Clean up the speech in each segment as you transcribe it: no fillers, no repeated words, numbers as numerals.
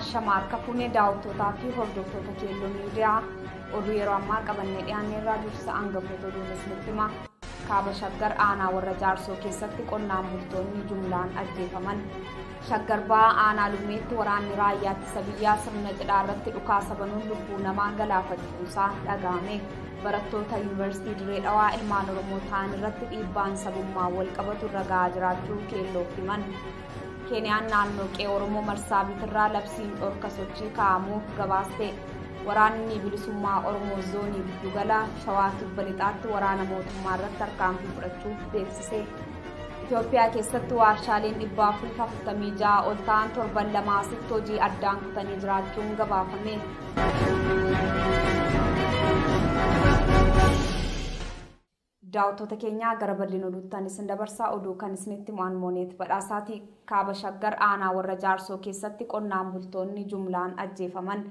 Ashamaar kafuunee daawwattootaa fi hordoftoota keelloo miidiyaa oduu yeroo ammaa qabannee dhiyaanneerraa dursa aangafoota oduunis nutti hima. Kaaba Shaggar aanaa warra Jaarsoo keessatti qonnaan bultoonni jumlaan ajjeefaman. Shaggar ba'aa aanaa Lumeetti waraanni raayyaa ittisa biyyaa sirna cidhaa irratti dhukaasa banuun lubbuu namaa galaafachuusaa dhaga'ame. Barattoota Yuunivarsiitii Dirree Dhawaa ilmaan Oromoo ta'an irratti dhiibbaan sabummaa wal qabatu irra gahaa jiraachuu keelloof himan. Keeniyaan naannoo qe'ee Oromoo Marsaabitirraa labsiin dhorka sochii kaa'amuuf gabaaste. Waraanni bilisummaa Oromoo zoonii Giddugala Shawaa Kibba Lixaatti waraana mootummaa irratti tarkaanfii fudhachuuf beeksise. Itoophiyaa keessatti waarshaaleen 446 ol ta'an torban lamaa asitti hojii addaan kutanii jiraachuun gabaafame. Daawwattoota keenyaa gara bal'ina oduutti isin dabarsaa. Oduu kan isinitti Mooneet Badhaasaati. Kaaba Shaggar aanaa warra Jaarsoo keessatti qonnaan bultoonni jumlaan ajjeefaman.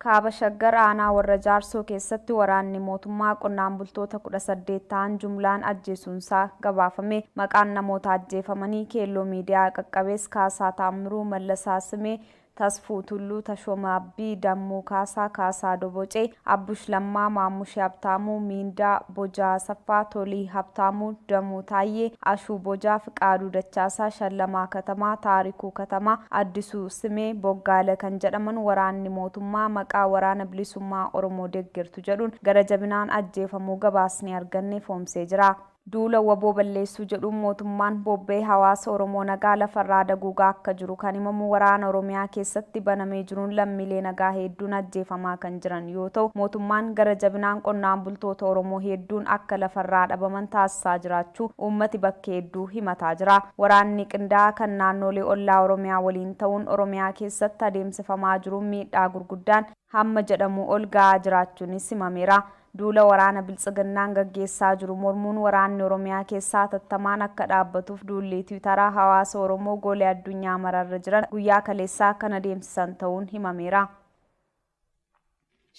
Kaaba Shaggar aanaa warra Jaarsoo keessatti waraanni mootummaa qonnaan bultoota 18 ta'an jumlaan ajjeesuunsaa gabaafame. Maqaan namoota ajjeefamanii keelloo miidiyaa qaqqabees Kaasaa Taammiruu, Mallasaa Simee, Tasfuu Tulluu, Tashomaabbii, Dammuu Kaasaa, Kaasaa Dobocee, Abbush Lammaa, Maamushee Habtaamuu, Miindaa Bojaa Saffaa, Tolii Habtaamuu, Damuu Taayyee, Ashuu Bojaa, Fiqaaduu Dachaasaa, Shallamaa Katamaa, Taarikuu Katamaa, Addisuu Simee, Boggaale kan jedhaman waraanni mootummaa maqaa waraana bilisummaa Oromoo deeggartu jedhuun gara jabinaan ajjeefamuu gabaasni arganne foomsee jira. Duula waboo balleessuu jedhuun mootummaan bobbee hawaasa Oromoo nagaa lafarraa daguugaa akka jiru kan himamu waraana Oromiyaa keessatti banamee jiruun lammiilee nagaa hedduun ajjeefamaa kan jiran yoo ta'u mootummaan gara jabinaan qonnaan bultoota Oromoo hedduun akka lafarraa dhabaman taasisaa jiraachuu uummati bakka hedduu himataa jira. Waraanni qindaa'aa kan naannolee ollaa Oromiyaa waliin ta'uun Oromiyaa keessatti adeemsifamaa jiruun miidhaa gurguddaan hamma jedhamu ol ga'aa jiraachuunis himameera. Duula waraana biltsiginnaan gaggeessaa jiru mormuun waraanni Oromiyaa keessaa tattamaan akka dhaabbatuuf duulli Tiwiitaraa hawaasa Oromoo golee addunyaa mararra jiran guyyaa kaleessaa kan adeemsisan ta'uun himameera.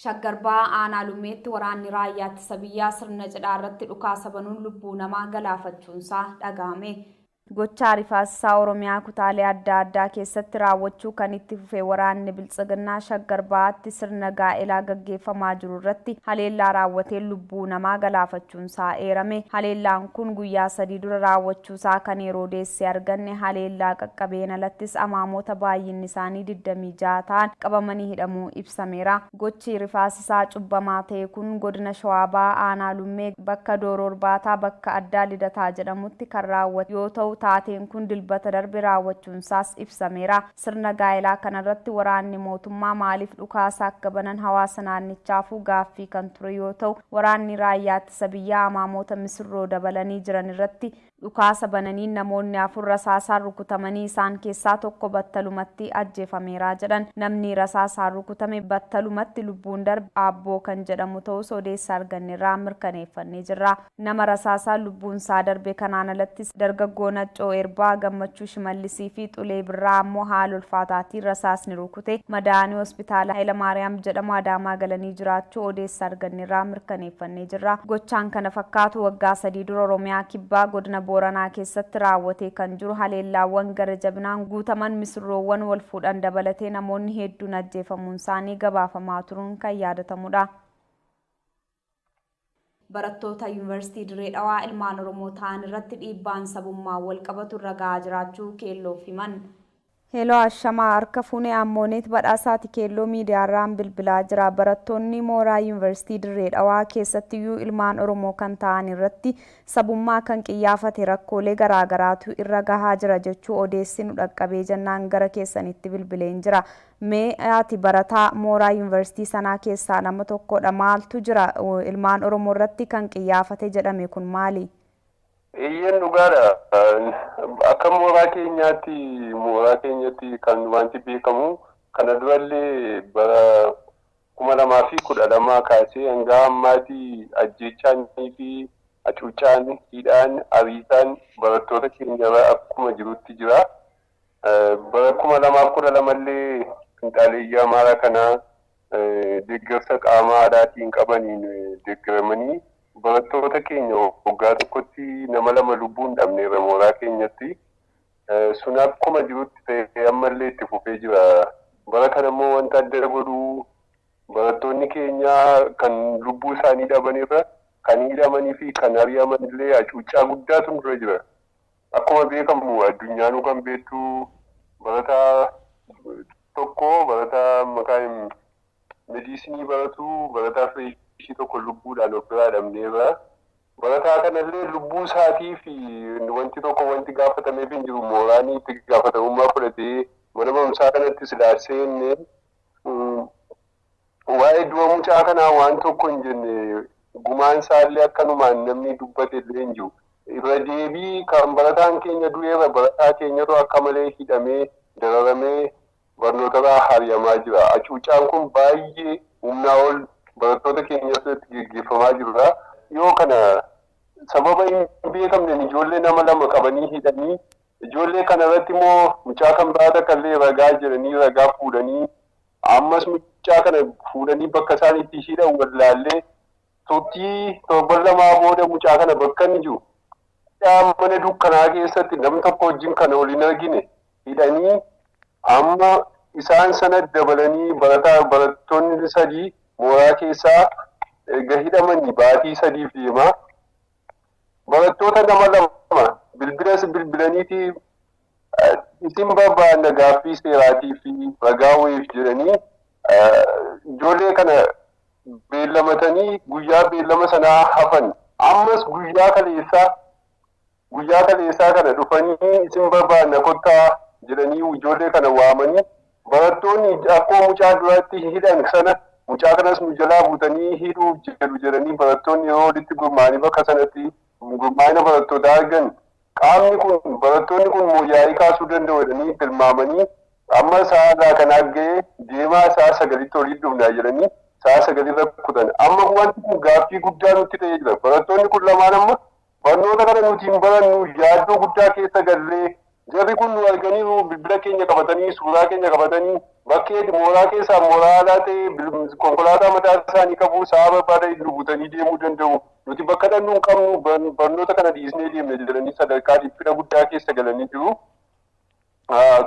Shaggar ba'aa aanaa Lumeetti waraanni raayyaa ittisa biyyaa sirna cidhaa irratti dhukaasa banuun lubbuu namaa galaafachuunsaa dhaga'ame. Gochaa rifaasisaa Oromiyaa kutaalee adda addaa keessatti raawwachuu kan itti fufee waraanni biltsiginnaa Shaggar ba'aatti sirna gaa'elaa gaggeeffamaa jiru irratti haleellaa raawwatee lubbuu namaa galaafachuunsaa eerame. Haleellaan kun guyyaa 3 dura raawwachuusaa kan yeroo odeessee arganne haleellaa qaqqabeen alattis amaamoota baay'inni isaanii 26 ta'an qabamanii hidhamuu ibsameera. Gochi rifaasisaa cubbamaa ta'e kun godina Shawaa ba'aa aanaa Lummee bakka Dooroo Irbaataa bakka Addaa Lidataa jedhamutti kan raawwate yoo ta'u taateen kun dilbata darbe raawwachuunsaas ibsameera. Sirna gaa'elaa kanarratti waraanni mootummaa maaliif dhukaasa akka banan hawaasa naannichaafuu gaaffii kan ture yoo ta'u waraanni raayyaa ittisa biyyaa amaamoota misirroo dabalanii jiran irratti dhukaasa bananii namoonni 4 rasaasaan rukutamanii isaan keessaa tokko battalumatti ajjeefameera jedhan. Namni rasaasaan rukutame battalumatti lubbuun darbe Aabboo kan jedhamu ta'us odeessa arganneerraa mirkaneeffannee jirra. Nama rasaasaan lubbuun isaa darbe kanaan alattis dargaggoo Naccoo Erbaa, Gammachuu Shimallisii fi Xulee Birraa ammoo haala ulfaataatiin rasaasni rukute madaa'anii hospitaala Hayilamaariyaam jedhamu Adaamaa galanii jiraachuu odeessa arganneerraa mirkaneeffannee jirra. Gochaan kana fakkaatu waggaa 3 dura Oromiyaa kibbaa godina Booranaa keessatti raawwatee kan jiru haleellaawwan gara jabinaan guutaman misirroowwan wal fuudhan dabalatee namoonni hedduun ajjeefamuun isaanii gabaafamaa turuun kan yaadatamudha. Barattoota Yuunivarsiitii Dirree Dhawaa ilmaan Oromoo ta'an irratti dhiibbaan sabummaa wal qabatu irra gahaa jiraachuu keelloof himan. Hello Ashamaa harka fuunee Mooneet Badhaasaati keelloo miidiyaarraan bilbilaa jira. Barattoonni mooraa Yuunivarsiitii Dirree Dhawaa keessattiyyuu ilmaan Oromoo kan ta'an irratti sabummaa kan qiyyaafate rakkoolee garaagaraatu irra gahaa jira jechuu odeessi nu dhaqqabee jennaan gara keessanitti bilbileen jira. Mee ati barataa mooraa Yuunivarsiitii sanaa keessaa nama tokkodha. Maaltu jira ilmaan Oromoo irratti kan qiyyaafate jedhame kun maali? Iyyan dhugaadha. Akka mooraa keenyatti kan wanti beekamu kana durallee bara 2012 kaasee hanga ammaatti ajjeechaanii fi hacuuccaan hidhaan abiisaan barattoota keenya akkuma jirutti jira. Bara 2012 illee finxaaleeyyii Amaaraa kana deeggarsa qaama aadaatiin qabaniin deeggaramanii barattoota keenya waggaa tokkotti nama 2 lubbuun dhabneerra mooraa keenyatti. Sun akkuma jirutti ta'ee ammallee itti fufee jira. bara kana immoo wanta adda godhu barattoonni keenya kan lubbuu isaanii dhabanirra kan hidhamanii fi kan ari'aman illee hacuuccaa guddaatu dura jira. Akkuma beekamu addunyaan kan beektu barataa tokko barataa maqaan mediisinii baratu barataa fireeshii tokko lubbuudhaan of biraa dhabneerra. Barataa kanallee lubbuu isaatii fi wanti tokko wanti gaafatameef hin jiru mooraanii itti gaafatamummaa fudhatee mana barumsaa kanatti silaasee waa'ee du'a mucaa kanaa waan tokko hin jenne gumaan isaallee akkanumaan namni dubbate illee hin jiru. Irra deebii kan barataan keenya du'eera barataa keenyatu akka malee hidhamee dararamee barnootarraa hariyamaa jira. Hacuuccaan kun baay'ee humnaa ol barattoota keenyatti geggeeffamaa jirudha. Yoo kana sababa hin beekamne ijoollee nama lama qabanii hidhanii ijoollee kana irratti immoo mucaa kan biraata kallee ragaa jedhanii ragaa fuudhanii ammas mucaa kana fuudhanii bakka isaan itti hidhan wallaallee turtii torban lamaa booda mucaa kana bakka inni jiru mana dukkanaa keessatti namni tokko wajjin kana waliin argine hidhanii amma isaan sana dabalanii barattoonni sadii mooraa keessaa erga hidhamanii baatii sadiif deemaa barattoota nama lama bilbilaniiti isin barbaanna gaaffii seeraatii fi ragaa wayiif jedhanii ijoollee kana beellamatanii guyyaa beellama sanaa hafan ammas guyyaa kaleessaa kana dhufanii isin barbaanna kottaa jedhanii ijoollee kana waamanii barattoonni akkuma mucaa duratti hidhan sana mucaa kanas nu jalaa buutanii hidhuuf jedhanii barattoonni yeroo walitti gurmaa'anii bakka sanatti gurmaa'ina barattootaa argan barattoonni kun mooyaa'ii kaasuu danda'u jedhanii tilmaamanii amma sa'a kanaa ga'ee deemaa sa'a sagalitti olii dhufnaa jedhanii sa'a sagalirra kutan amma wanti kun gaaffii guddaa nutti ta'ee jira barattoonni kun lamaan amma barnoota kana nuti hin barannu yaaddoo guddaa keessa gallee jarri kun nu arganii bilbila keenya qabatanii suuraa keenya qabatanii bakkeetti mooraa keessaa mooraa alaa ta'e konkolaataa mataa isaanii qabu sa'a barbaadan lubutanii deemuu danda'u nuti bakka dhannu hin qabnu barnoota kana dhiisnee deemne jedhanii sadarkaa dhiphina guddaa keessa galanii jiru.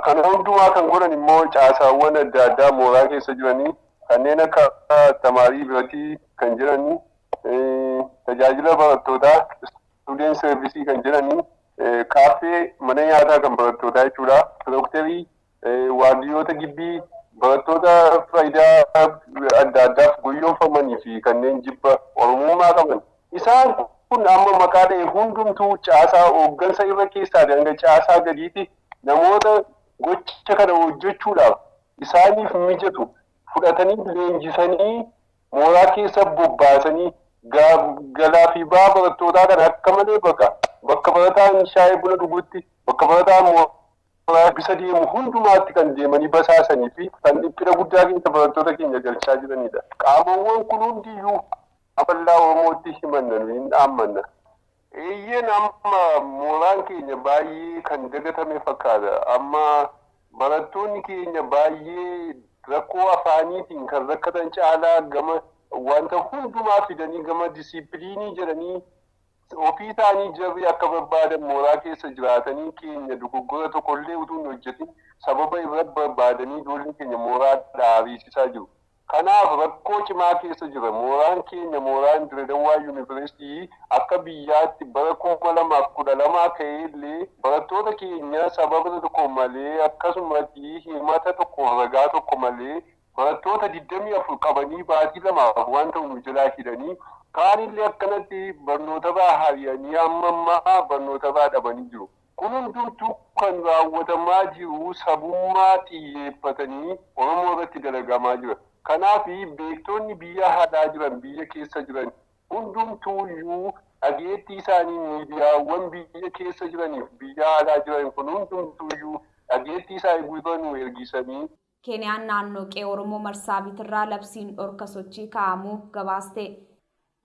Kana hundumaa kan godhan immoo caasaawwan adda addaa mooraa keessa jiranii kanneen akka tamaarii biratii kan jiranii tajaajila barattootaa student service kan jiranii kaaffee mana nyaataa kan barattootaa jechuudha. Dooktarii waardiyyoota gibbii barattoota faayidaa adda addaaf guyyoomfamanii fi kanneen jibba oromummaa qaban. Isaan kun amma maqaa ta'e hundumtuu caasaa hooggansa irra keessaa hanga caasaa gadiitti namoota gocha kana hojjechuudhaaf isaaniif mijatu fudhatanii leenjisanii mooraa keessa bobbaasanii galaa fi ba'aa barattootaa kana akka malee bakka barataan shaayii buna dhugutti bakka barataan mooraa bisa deemu hundumaatti kan deemanii basaasanii fi kan dhiphina guddaa keessa barattoota keenya galchaa jiranidha. Qaamawwan kun hundiyyuu afallaa Oromootti himannan hin dhaammanna. Eeyyeen amma mooraan keenya baay'ee kan dagatame fakkaata. Amma barattoonni keenya baay'ee rakkoo afaaniitiin kan rakkatan caalaa gama wanta hundumaa fidanii gama disiipiliinii jedhanii ofii isaanii jarri akka barbaadan mooraa keessa jiraatanii keenya dogoggora tokkollee utuu hin hojjetin sababa irra barbaadanii ijoolleen keenya mooraa dhaabsiisaa jiru. Kanaaf rakkoo cimaa keessa jira. Mooraan keenya mooraan Diredawaa Yuunivarsiitii akka biyyaatti bara 2012 ka'ee illee barattoota keenya sababa tokko malee akkasumatti himata tokko ragaa tokko malee barattoota 24 qabanii baatii lamaaf waan ta'u nu jalaa hidhanii kaanillee akkanatti barnoota baa hariyanii amma barnoota baa dhabanii jiru. Kun hundumtuu kan raawwatamaa jiru sabummaa xiyyeeffatanii Oromoo irratti dalagamaa jira. Kanaaf beektonni biyya haadhaa jiran biyya keessa jiran hundumtuuyyuu dhageettii isaanii miidiyaawwan biyya keessa jiraniif biyya haadhaa jiran kun hundumtuuyyuu dhageettii isaanii guutuu ergisanii. Keeniyaan naannoo qe'ee Oromoo Marsaabitirraa labsiin dhorka sochii kaa'amuuf gabaaste.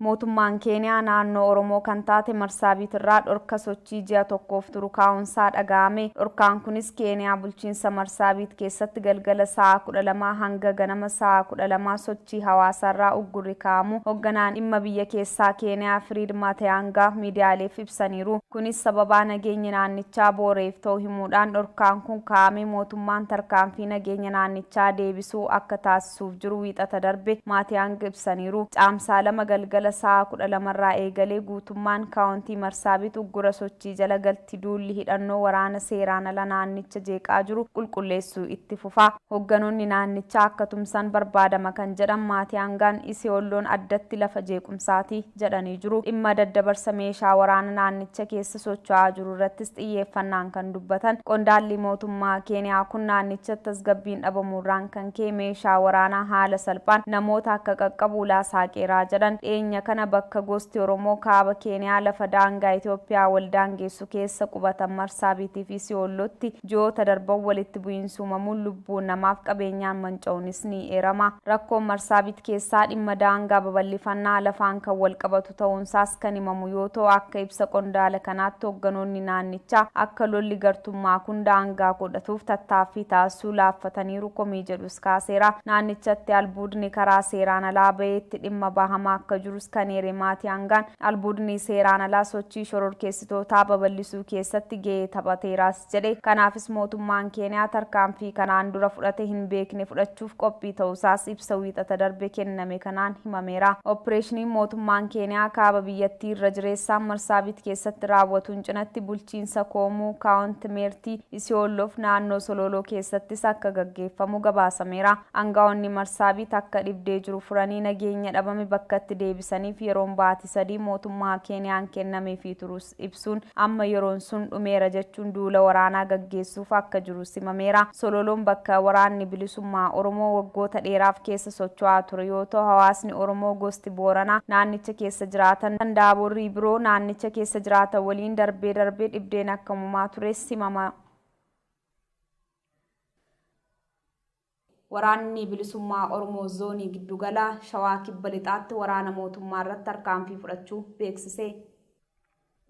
mootummaan keeniyaa naannoo oromoo kan taate marsaabiitirraa dhorka sochii ji'a tokkoof turu kaa'uunsaa dhaga'ame. Dhorkaan kunis keeniyaa bulchiinsa marsaabiit keessatti galgala sa'a 12 hanga ganama sa'a 12 sochii hawaasaarraa uggurri kaa'amu hoogganaan dhimma biyya keessaa keeniyaa Firiid Maatiyaangaa miidiyaaleef ibsaniiru. Kunis sababaa nageenya naannichaa booreef ta'uu himuudhaan dhorkaan kun kaa'ame. Mootummaan tarkaanfii nageenya naannichaa deebisuu akka taasisuuf jiru wiixata darbe Maatiyaanga ibsaniiru. Caamsaa 2 galgala sa'a 12 eegalee guutummaan kaawuntii marsaabiit uggura sochii jala galti. Duulli hidhannoo waraana seeraan ala naannicha jeeqaa jiru qulqulleessuu itti fufa. Hoogganoonni naannichaa akka tumsan barbaadama kan jedhan Maatiyaangaan Isiyoolloon addatti lafa jeequmsaati jedhanii jiru. Dhimma daddabarsa meeshaa waraana naannicha keessa socho'aa jiru irrattis xiyyeeffannaan kan dubbatan qondaalli mootummaa keeniyaa kun naannicha tasgabbiin dhabamuurraan kan ka'e meeshaa waraanaa haala salphaan namoota akka qaqqabu saaqeeraa jedhan. Kana bakka gosti Oromoo kaaba Keeniyaa lafa daangaa Itoophiyaa wal daangeessu keessa qubatan Marsaabiitii fi Siyoollotti ji'oota darban walitti bu'iinsi uumamuun lubbuun namaaf qabeenyaan manca'uunis ni eerama. Rakkoon Marsaabiit keessaa dhimma daangaa babal'ifannaa lafaan kan wal qabatu ta'uunsaas kan himamu yoo ta'u, akka ibsa qondaala kanaatti hoogganoonni naannichaa akka lolli gartummaa kun daangaa godhatuuf tattaaffii taasisuu laaffataniiru komii jedhus kaaseera. Naannichatti albuudni karaa seeraan alaa ba'eetti dhimma bahamaa akka jiru kan eere Maatiyaangaan albuudni seeraan alaa sochii shororkeessitootaa babal'isuu keessatti gahee taphateeras jedhe. Kanaafis mootummaan Keeniyaa tarkaanfii kanaan dura fudhate hin beekne fudhachuuf qophii ta'uusaas ibsa wiixata darbe kenname kanaan himameera. Opereeshiniin mootummaan Keeniyaa kaaba biyyattii irra jireessaan Marsaabiit keessatti raawwatuun cinatti bulchiinsa Koomuu, Kaawunti Meertii, Isiyoolloof naannoo Sololoo keessattis akka gaggeeffamu gabaasameera. Aangaa'onni Marsaabiit akka dhibdee jiru furanii nageenya dhabame bakkatti deebisaniif yeroon baatii 3 mootummaa Keeniyaan kennameefii turus ibsuun amma yeroon sun dhumeera jechuun duula waraanaa gaggeessuuf akka jiru himameera. Sololoon bakka waraanni bilisummaa Oromoo waggoota dheeraaf keessa socho'aa ture yoo ta'u, hawaasni Oromoo gosti Booranaa naannicha keessa jiraatan Daaborrii biroo naannicha keessa jiraatan waliin darbee dhibdeen akka uumamaa tures himama. Waraanni bilisummaa Oromoo zoonii giddugala Shawaa Kibba Lixaatti waraana mootummaa irratti tarkaanfii fudhachuu beeksise.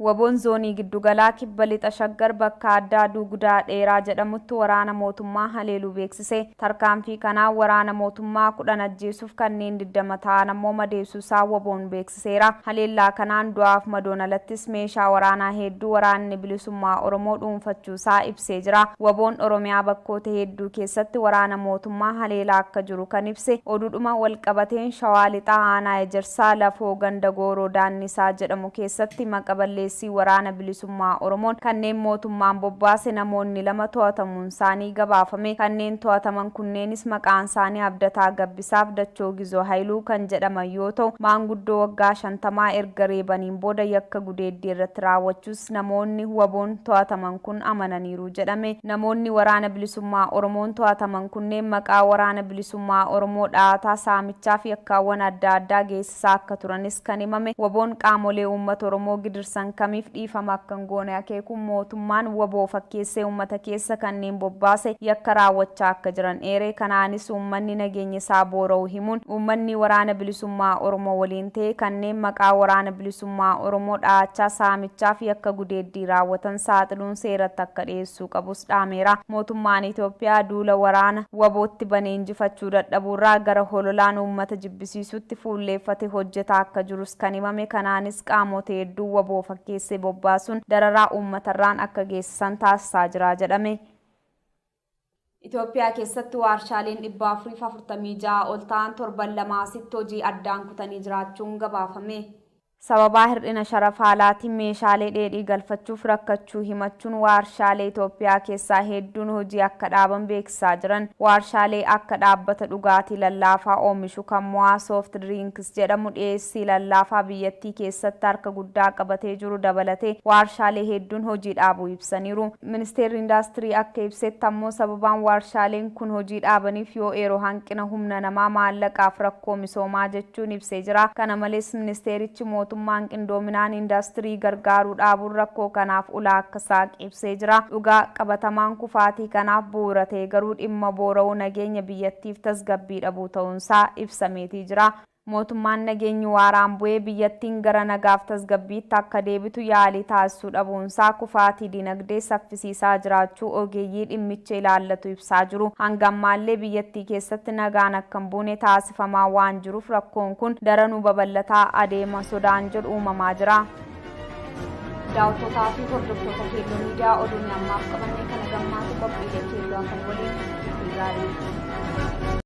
Waboon zoonii giddugalaa Kibba Lixa Shaggar bakka addaa Dugudaa Dheeraa jedhamutti waraana mootummaa haleeluu beeksise. Tarkaanfii kanaan waraana mootummaa 10 ajjeesuuf kanneen 20 ta'an ammoo madeessuusaa waboon beeksiseera. Haleellaa kanaan du'aaf madoon alattis meeshaa waraanaa hedduu waraanni bilisummaa Oromoo dhuunfachuusaa ibsee jira. Waboon Oromiyaa bakkoota hedduu keessatti waraana mootummaa haleelaa akka jiru kan ibse. Oduudhuma wal qabateen Shawaa Lixaa Aanaa Ejersaa Lafoo Ganda Gooroo Daannisaa jedhamu keessatti maqaballee waraana bilisummaa Oromoon kanneen mootummaan bobbaase namoonni 2 to'atamuun isaanii gabaafame. Kanneen to'ataman kunneenis maqaan isaanii Abdataa Gabbisaaf Dachoo Gizoo Haayiluu kan jedhaman yoo ta'u, maanguddoo waggaa 50 erga reebaniin booda yakka gudeeddii irratti raawwachuus namoonni waboon to'ataman kun amananiiru jedhame. Namoonni waraana bilisummaa Oromoon to'ataman kunneen maqaa waraana bilisummaa Oromoo dhaataa saamichaa fi yakkaawwan adda addaa geessisaa akka turanis kan himame. Waboon qaamolee uummata Oromoo gidirsan kamiif dhiifama akka hin goone akeekuun mootummaan waboo fakkeessee uummata keessa kanneen bobbaase yakka raawwachaa akka jiran eere. Kanaanis uummanni nageenya isaa boora'u himuun uummanni waraana bilisummaa Oromoo waliin ta'e kanneen maqaa waraana bilisummaa Oromoo dhaachaa saamichaa fi yakka gudeeddii raawwatan saaxiluun seeratti akka dhiyeessuu qabus dhaameera. Mootummaan Itoophiyaa duula waraana wabootti banee injifachuu dadhabuurraa gara hololaan uummata jibbisiisutti fuulleeffate hojjetaa akka jirus kan himame. Kanaanis qaamota hedduu waboo fakkeessee bobbaasuun dararaa uummatarraan akka geessisan taasisaa jira jedhame. Itoophiyaa keessatti waarshaaleen 446 ol ta'an torban lamaasitti hojii addaan kutanii jiraachuun gabaafame. Sababaa hir'ina sharafaalaatiin meeshaalee dheedhii galfachuuf rakkachuu himachuun waarshaalee Itoophiyaa keessaa hedduun hojii akka dhaaban beeksisaa jiran. Waarshaalee akka dhaabbata dhugaatii lallaafaa oomishu kan Mo'aa Soft Drinks jedhamu dhiyeessii lallaafaa biyyattii keessatti harka guddaa qabatee jiru dabalatee waarshaalee hedduun hojii dhaabuu ibsaniiru. Ministeerri Indaastirii akka ibsetti ammoo sababaan waarshaaleen kun hojii dhaabaniif yoo yeroo hanqina humna namaa maallaqaaf rakkoo misoomaa jechuun ibsee jira. Kana malees ministeerichi mootummaan qindoominaan indaastirii gargaaruu dhaabuun rakkoo kanaaf ulaa akka saaqe ibsee jira. Dhugaa qabatamaan kufaatii kanaaf bu'uura ta'e garuu dhimma boora'uu nageenya biyyattiif tasgabbii dhabuu ta'uunsaa ibsameetii jira. mootummaan nageenyi waaraan bu'ee biyyattiin gara nagaaf tasgabbiitti akka deebitu yaalii taasisuu dhabuunsaa kufaatii dinagdee saffisiisaa jiraachuu ogeeyyii dhimmicha ilaallatu ibsaa jiru. Hanga ammaallee biyyattii keessatti nagaan akka hin buune taasifamaa waan jiruuf rakkoon kun daranuu babal'ataa adeema sodaan jedhu uumamaa jira. Daawwattoota fi hordoftoota Keelloo Miidiyaa oduun ammaaf qabannee kana gammaatu qophiilee Keelloo kan waliin gaarii.